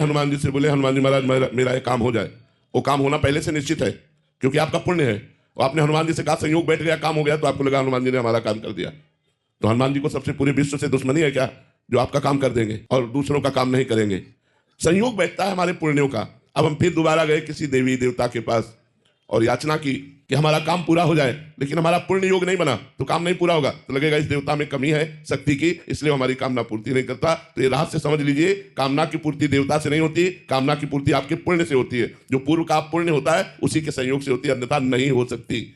हनुमान जी से बोले, हनुमान जी महाराज मेरा ये काम हो जाए। वो काम होना पहले से निश्चित है, क्योंकि आपका पुण्य है। और आपने हनुमान जी से कहा, संयोग बैठ गया, काम हो गया, तो आपको लगा हनुमान जी ने हमारा काम कर दिया। तो हनुमान जी को सबसे पूरे विश्व से दुश्मनी है क्या, जो आपका काम कर देंगे और दूसरों का काम नहीं करेंगे? संयोग बैठता है हमारे पुण्यों का। अब हम फिर दोबारा गए किसी देवी देवता के पास और याचना की कि हमारा काम पूरा हो जाए, लेकिन हमारा पुण्य योग नहीं बना तो काम नहीं पूरा होगा। तो लगेगा इस देवता में कमी है शक्ति की, इसलिए हमारी कामना पूर्ति नहीं करता। तो ये रहस्य समझ लीजिए, कामना की पूर्ति देवता से नहीं होती, कामना की पूर्ति आपके पुण्य से होती है। जो पूर्व का पुण्य होता है उसी के संयोग से होती है, अन्यथा नहीं हो सकती।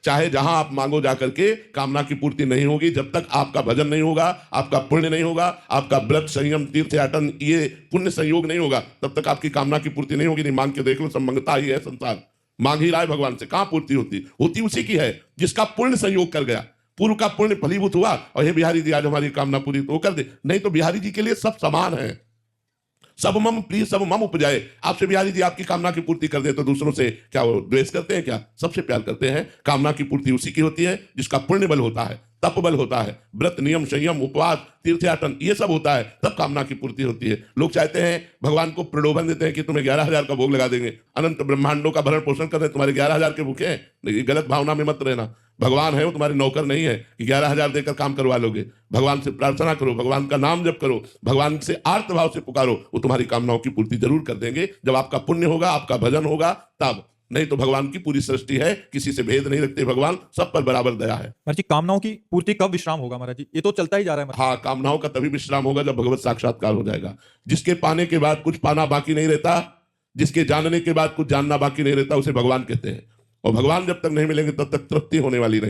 चाहे जहां आप मांगो जाकर के, कामना की पूर्ति नहीं होगी जब तक आपका भजन नहीं होगा, आपका पुण्य नहीं होगा, आपका व्रत संयम तीर्थयाटन ये पुण्य संयोग नहीं होगा, तब तक आपकी कामना की पूर्ति नहीं होगी। नहीं मांग के देख लो, संबंधता ही है संसार। मांग ही रहा है भगवान से, कहां पूर्ति होती उसी की है जिसका पुण्य संयोग कर गया। पूर्व का पुण्य फलीभूत हुआ और हे बिहारी जी आज हमारी कामना पूरी तो कर दे, नहीं तो बिहारी जी के लिए सब समान है। सब मम प्रिय सब मम उपजाए। आपसे बिहारी जी आपकी कामना की पूर्ति कर दे तो दूसरों से क्या वो द्वेष करते हैं? क्या सबसे प्यार करते हैं। कामना की पूर्ति उसी की होती है जिसका पुण्य बल होता है, तप बल होता है, व्रत नियम संयम उपवास तीर्थयाटन ये सब होता है, तब कामना की पूर्ति होती है। लोग चाहते हैं, भगवान को प्रलोभन देते हैं कि तुम्हें 11,000 का भोग लगा देंगे, अनंत ब्रह्मांडों का भरण पोषण कर रहे हैं, तुम्हारे 11,000 के भूखे हैं। लेकिन गलत भावना में मत रहना। भगवान है वो तुम्हारे नौकर नहीं है कि 11,000 देकर काम करवा लोगे। भगवान से प्रार्थना करो, भगवान का नाम जप करो, भगवान से आर्त भाव से पुकारो, वो तुम्हारी कामनाओं की पूर्ति जरूर कर देंगे। जब आपका पुण्य होगा, आपका भजन होगा तब। नहीं तो भगवान की पूरी सृष्टि है, किसी से भेद नहीं रखते भगवान, सब पर बराबर दया है। महाराज जी, कामनाओं की पूर्ति कब विश्राम होगा महाराज जी? ये तो चलता ही जा रहा है। हाँ, कामनाओं का तभी विश्राम होगा जब भगवत साक्षात्कार हो जाएगा। जिसके पाने के बाद कुछ पाना बाकी नहीं रहता, जिसके जानने के बाद कुछ जानना बाकी नहीं रहता, उसे भगवान कहते हैं। और भगवान जब तक नहीं मिलेंगे तब तक तृप्ति होने वाली नहीं।